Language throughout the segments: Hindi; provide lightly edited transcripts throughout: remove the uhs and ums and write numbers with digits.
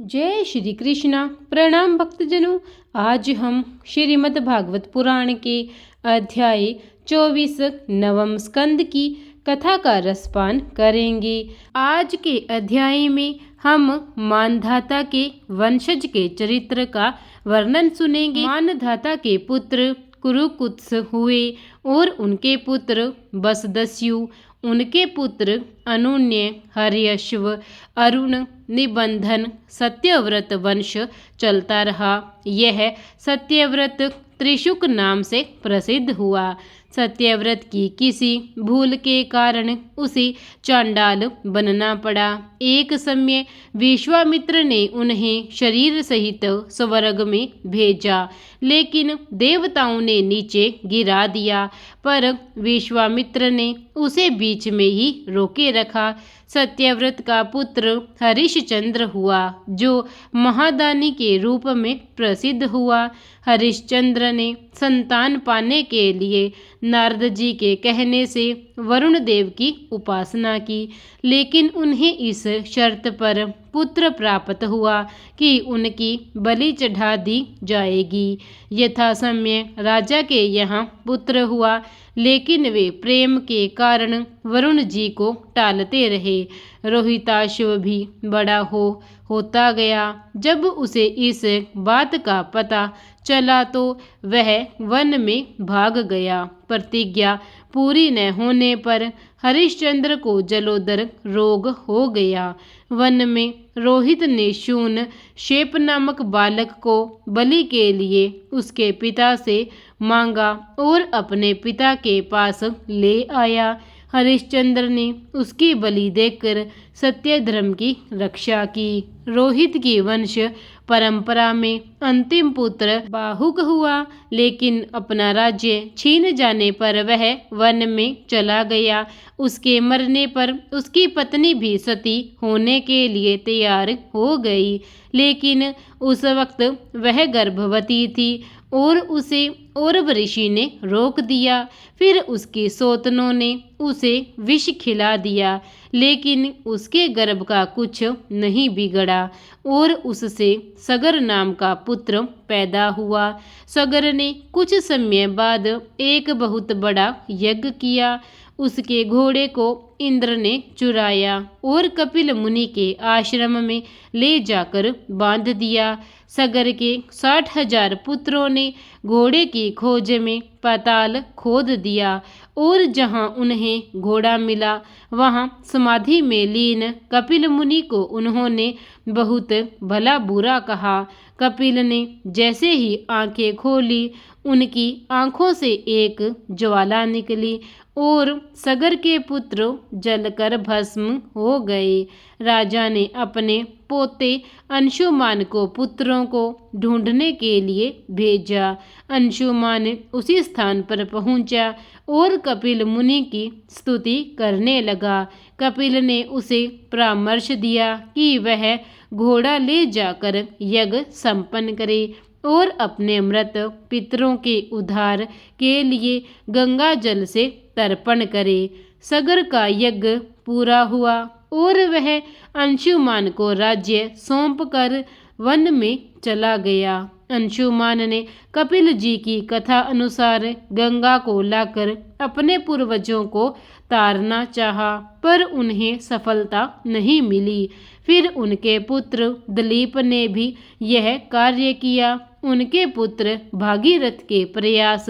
जय श्री कृष्णा। प्रणाम भक्तजनों। आज हम श्रीमद् भागवत पुराण के अध्याय 24 नवम स्कंद की कथा का रसपान करेंगे। आज के अध्याय में हम मानधाता के वंशज के चरित्र का वर्णन सुनेंगे। मानधाता के पुत्र कुरुकुत्स हुए और उनके पुत्र बसदस्यु, उनके पुत्र अनुन्य, हर्यश्व, अरुण, निबंधन, सत्यव्रत वंश चलता रहा। यह सत्यव्रत त्रिशुक नाम से प्रसिद्ध हुआ। सत्यव्रत की किसी भूल के कारण उसे चांडाल बनना पड़ा। एक समय विश्वामित्र ने उन्हें शरीर सहित स्वर्ग में भेजा, लेकिन देवताओं ने नीचे गिरा दिया, पर विश्वामित्र ने उसे बीच में ही रोके रखा। सत्यव्रत का पुत्र हरिश्चंद्र हुआ, जो महादानी के रूप में प्रसिद्ध हुआ। हरिश्चंद्र ने संतान पाने के लिए नारद जी के कहने से वरुण देव की उपासना की, लेकिन उन्हें इस शर्त पर पुत्र प्राप्त हुआ कि उनकी बलि चढ़ा दी जाएगी। यथा समय राजा के यहाँ पुत्र हुआ, लेकिन वे प्रेम के कारण वरुण जी को टालते रहे। रोहिताश्व भी बड़ा होता गया। जब उसे इस बात का पता चला तो वह वन में भाग गया। प्रतिज्ञा पूरी न होने पर हरिश्चंद्र को जलोदर रोग हो गया। वन में रोहित ने शून शेप नामक बालक को बलि के लिए उसके पिता से मांगा और अपने पिता के पास ले आया। हरिश्चंद्र ने उसकी बलि देकर सत्य धर्म की रक्षा की। रोहित की वंश परंपरा में अंतिम पुत्र बाहुक हुआ, लेकिन अपना राज्य छीन जाने पर वह वन में चला गया। उसके मरने पर उसकी पत्नी भी सती होने के लिए तैयार हो गई, लेकिन उस वक्त वह गर्भवती थी और उसे औरव ऋषि ने रोक दिया। फिर उसकी सौतनों ने उसे विष खिला दिया, लेकिन उसके गर्भ का कुछ नहीं बिगड़ा और उससे सगर नाम का पुत्र पैदा हुआ। सगर ने कुछ समय बाद एक बहुत बड़ा यज्ञ किया। उसके घोड़े को इंद्र ने चुराया और कपिल मुनि के आश्रम में ले जाकर बांध दिया। सगर के 60,000 पुत्रों ने घोड़े की खोज में पाताल खोद दिया और जहां उन्हें घोड़ा मिला वहां समाधि में लीन कपिल मुनि को उन्होंने बहुत भला बुरा कहा। कपिल ने जैसे ही आंखें खोली, उनकी आंखों से एक ज्वाला निकली और सगर के पुत्र जलकर भस्म हो गए। राजा ने अपने पोते अंशुमान को पुत्रों को ढूंढने के लिए भेजा। अंशुमान उसी स्थान पर पहुंचा और कपिल मुनि की स्तुति करने लगा। कपिल ने उसे परामर्श दिया कि वह घोड़ा ले जाकर यज्ञ संपन्न करे और अपने मृत पितरों के उद्धार के लिए गंगा जल से तर्पण करे। सगर का यज्ञ पूरा हुआ और वह अंशुमान को राज्य सौंप कर वन में चला गया। अंशुमान ने कपिल जी की कथा अनुसार गंगा को लाकर अपने पूर्वजों को तारना चाहा, पर उन्हें सफलता नहीं मिली। फिर उनके पुत्र दिलीप ने भी यह कार्य किया। उनके पुत्र भागीरथ के प्रयास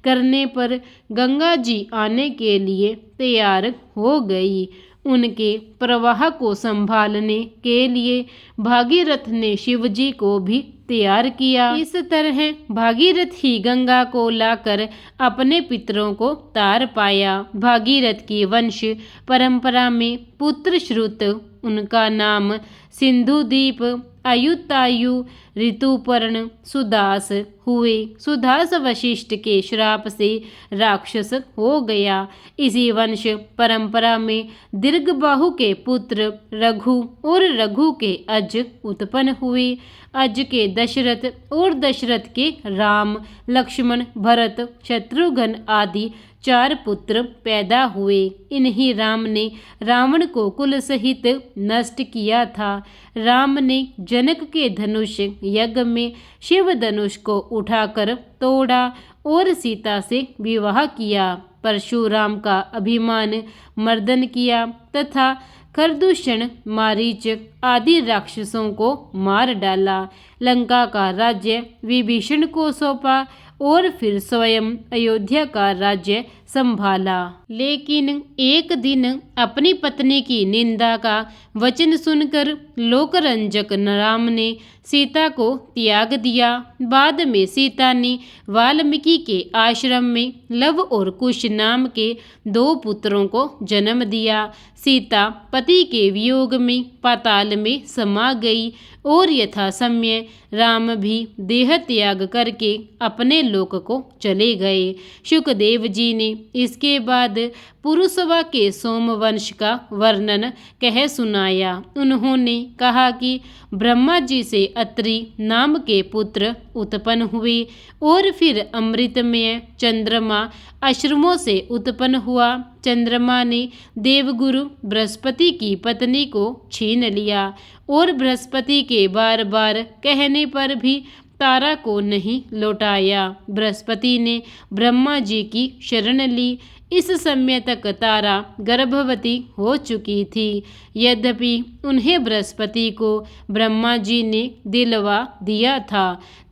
करने पर गंगा जी आने के लिए तैयार हो गई। उनके प्रवाह को संभालने के लिए भागीरथ ने शिवजी को भी तैयार किया। इस तरह भागीरथ ही गंगा को लाकर अपने पितरों को तार पाया। भागीरथ की वंश परंपरा में पुत्र श्रुत, उनका नाम सिंधुदीप, अयुतायु, ऋतुपर्ण, सुदास हुए। सुदास वशिष्ठ के श्राप से राक्षस हो गया। इसी वंश परंपरा में दीर्घबाहु के पुत्र रघु और रघु के अज उत्पन्न हुए। अज के दशरथ और दशरथ के राम, लक्ष्मण, भरत, शत्रुघ्न आदि 4 पुत्र पैदा हुए। इन्हीं राम ने रावण को कुल सहित नष्ट किया था। राम ने जनक के धनुष यज्ञ में शिव धनुष को उठाकर तोड़ा और सीता से विवाह किया। परशुराम का अभिमान मर्दन किया तथा खरदूषण, मारीच आदि राक्षसों को मार डाला। लंका का राज्य विभीषण को सौंपा और फिर स्वयं अयोध्या का राज्य संभाला। लेकिन एक दिन अपनी पत्नी की निंदा का वचन सुनकर लोकरंजक राम ने सीता को त्याग दिया। बाद में सीता ने वाल्मीकि के आश्रम में लव और कुश नाम के 2 पुत्रों को जन्म दिया। सीता पति के वियोग में पाताल में समा गई और यथासमय राम भी देह त्याग करके अपने लोक को चले गए। शुकदेव जी ने इसके बाद पुरुषवा के सोमवंश का वर्णन कह सुनाया। उन्होंने कहा कि ब्रह्मा जी से अत्रि नाम के पुत्र उत्पन्न हुए और फिर अमृतमय चंद्रमा अश्रुओं से उत्पन्न हुआ। चंद्रमा ने देवगुरु बृहस्पति की पत्नी को छीन लिया और बृहस्पति के बार बार कहने पर भी तारा को नहीं लौटाया। बृहस्पति ने ब्रह्मा जी की शरण ली। इस समय तक तारा गर्भवती हो चुकी थी। यद्यपि उन्हें बृहस्पति को ब्रह्मा जी ने दिलवा दिया था।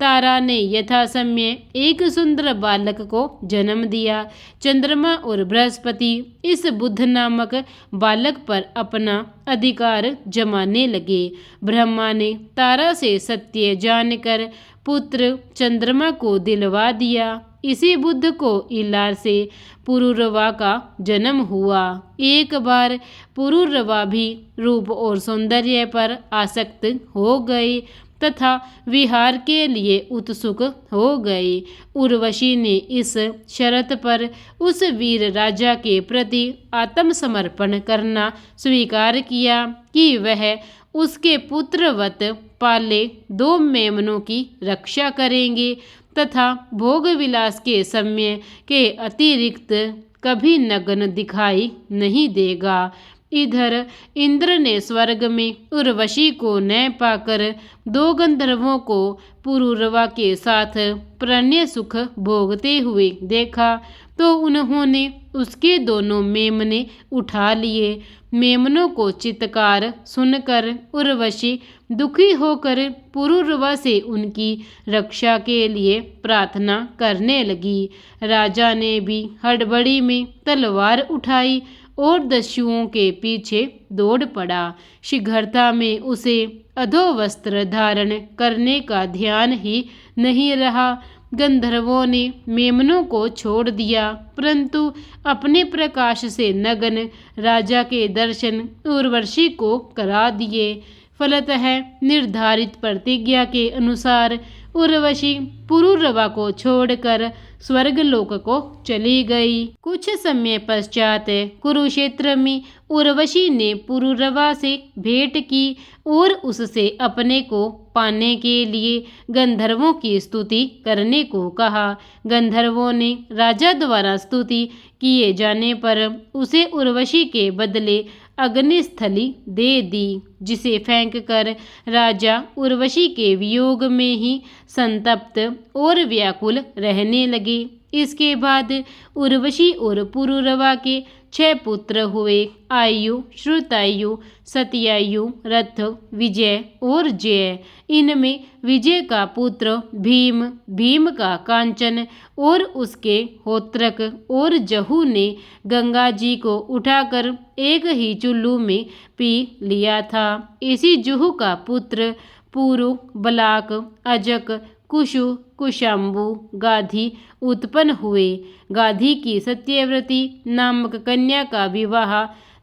तारा ने यथासमय एक सुंदर बालक को जन्म दिया। चंद्रमा और बृहस्पति इस बुध नामक बालक पर अपना अधिकार जमाने लगे। ब्रह्मा ने तारा से सत्य जानकर पुत्र चंद्रमा को दिलवा दिया। इसी बुध को इलार से पुरुरवा का जन्म हुआ। एक बार पुरुरवा भी रूप और सौंदर्य पर आसक्त हो गए तथा विहार के लिए उत्सुक हो गए। उर्वशी ने इस शर्त पर उस वीर राजा के प्रति आत्मसमर्पण करना स्वीकार किया कि वह उसके पुत्रवत पाले 2 मेमनों की रक्षा करेंगे तथा भोग विलास के समय के अतिरिक्त कभी नग्न दिखाई नहीं देगा। इधर इंद्र ने स्वर्ग में उर्वशी को न पाकर 2 गंधर्वों को पुरुरवा के साथ प्रणय सुख भोगते हुए देखा तो उन्होंने उसके दोनों मेमने उठा लिए। मेमनों को चित्कार सुनकर उर्वशी दुखी होकर पुरुरवा से उनकी रक्षा के लिए प्रार्थना करने लगी। राजा ने भी हड़बड़ी में तलवार उठाई और दस्युओं के पीछे दौड़ पड़ा। शीघ्रता में उसे अधोवस्त्र धारण करने का ध्यान ही नहीं रहा। गंधर्वों ने मेमनों को छोड़ दिया परंतु अपने प्रकाश से नग्न राजा के दर्शन उर्वशी को करा दिए। फलतः निर्धारित प्रतिज्ञा के अनुसार उर्वशी पुरुरवा को छोड़कर स्वर्गलोक को चली गई। कुछ समय पश्चात कुरुक्षेत्र में उर्वशी ने पुरुरवा से भेंट की और उससे अपने को पाने के लिए गंधर्वों की स्तुति करने को कहा। गंधर्वों ने राजा द्वारा स्तुति किए जाने पर उसे उर्वशी के बदले अग्निस्थली दे दी, जिसे फेंककर राजा उर्वशी के वियोग में ही संतप्त और व्याकुल रहने लगे। इसके बाद उर्वशी और पुरुरवा के 6 पुत्र हुए। आयु, श्रुतायु, सत्यायु, रथ, विजय और जय। इनमें विजय का पुत्र भीम, भीम का कांचन और उसके होत्रक और जहू ने गंगा जी को उठाकर एक ही चुल्लू में पी लिया था। इसी जुहू का पुत्र पुरु, बलाक, अजक, कुशु, कुशाम्बु, गाधी उत्पन्न हुए। गाधी की सत्यव्रती नामक कन्या का विवाह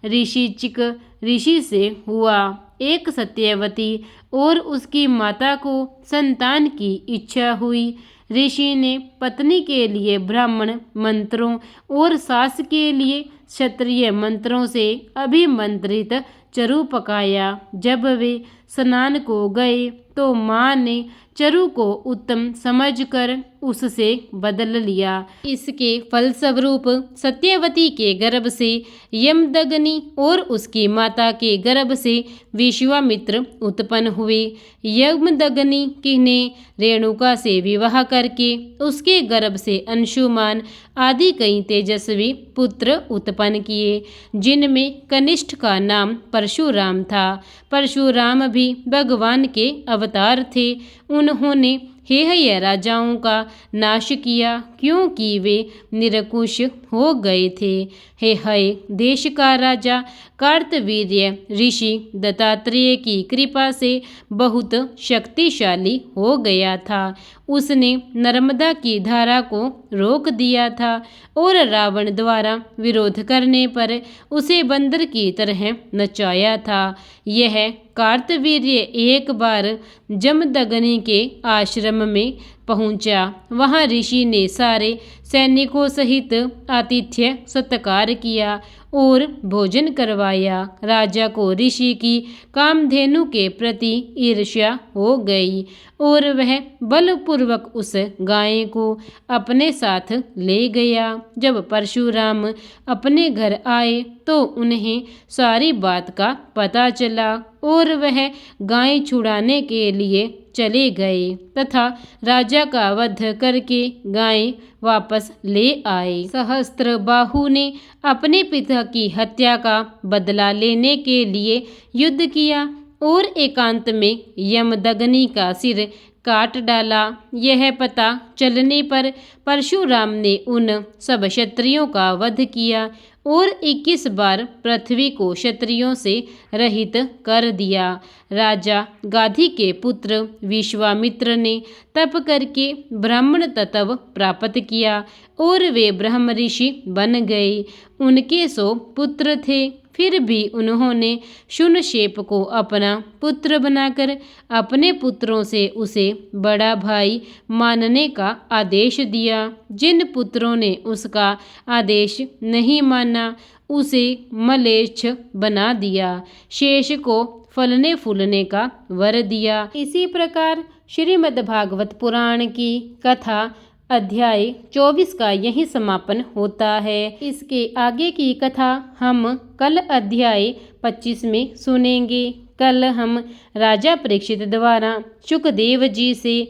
ऋषिचिक ऋषि से हुआ। एक सत्यवती और उसकी माता को संतान की इच्छा हुई। ऋषि ने पत्नी के लिए ब्राह्मण मंत्रों और सास के लिए क्षत्रिय मंत्रों से अभिमंत्रित चरु पकाया। जब वे स्नान को गए तो माँ ने चरु को उत्तम समझकर उससे बदल लिया। इसके फलस्वरूप सत्यवती के गर्भ से यमदग्नि और उसकी माता के गर्भ से विश्वामित्र उत्पन्न हुए। यमदग्नि ने रेणुका से विवाह करके उसके गर्भ से अंशुमान आदि कई तेजस्वी पुत्र उत्पन्न किए, जिनमें कनिष्ठ का नाम परशुराम था। परशुराम भी भगवान के अवतार थे। उन्होंने हेहय राजाओं का नाश किया, क्योंकि वे निरंकुश हो गए थे। हेहय देश का राजा कार्तवीर्य ऋषि दत्तात्रेय की कृपा से बहुत शक्तिशाली हो गया था। उसने नर्मदा की धारा को रोक दिया था और रावण द्वारा विरोध करने पर उसे बंदर की तरह नचाया था। यह कार्तवीर्य एक बार जमदग्नि के आश्रम में पहुंचा। वहां ऋषि ने सारे सैनिकों सहित आतिथ्य सत्कार किया और भोजन करवाया। राजा को ऋषि की कामधेनु के प्रति ईर्ष्या हो गई और वह बलपूर्वक उस गाय को अपने साथ ले गया। जब परशुराम अपने घर आए तो उन्हें सारी बात का पता चला और वह गाय छुड़ाने के लिए चले गए तथा राजा का वध करके गाय वापस ले आए। सहस्त्रबाहु ने अपने पिता की हत्या का बदला लेने के लिए युद्ध किया और एकांत में यमदग्नि का सिर काट डाला। यह पता चलने पर परशुराम ने उन सब क्षत्रियों का वध किया और 21 बार पृथ्वी को क्षत्रियों से रहित कर दिया। राजा गाधी के पुत्र विश्वामित्र ने तप करके ब्राह्मण तत्व प्राप्त किया और वे ब्रह्म ऋषि बन गए। उनके 100 पुत्र थे, फिर भी उन्होंने शूनशेप को अपना पुत्र बनाकर अपने पुत्रों से उसे बड़ा भाई मानने का आदेश दिया। जिन पुत्रों ने उसका आदेश नहीं माना उसे मलेच्छ बना दिया, शेष को फलने फूलने का वर दिया। इसी प्रकार श्रीमद्भागवत पुराण की कथा अध्याय 24 का यही समापन होता है। इसके आगे की कथा हम कल अध्याय 25 में सुनेंगे। कल हम राजा परीक्षित द्वारा शुकदेव जी से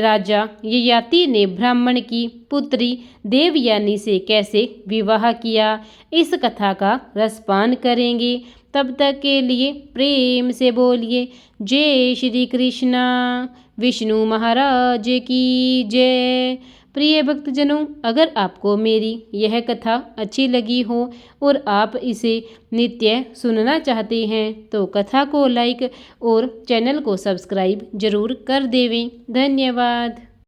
राजा ययाति ने ब्राह्मण की पुत्री देवयानी से कैसे विवाह किया, इस कथा का रसपान करेंगे। तब तक के लिए प्रेम से बोलिए जय श्री कृष्णा। विष्णु महाराज की जय। प्रिय भक्तजनों, अगर आपको मेरी यह कथा अच्छी लगी हो और आप इसे नित्य सुनना चाहते हैं तो कथा को लाइक और चैनल को सब्सक्राइब जरूर कर देवें। धन्यवाद।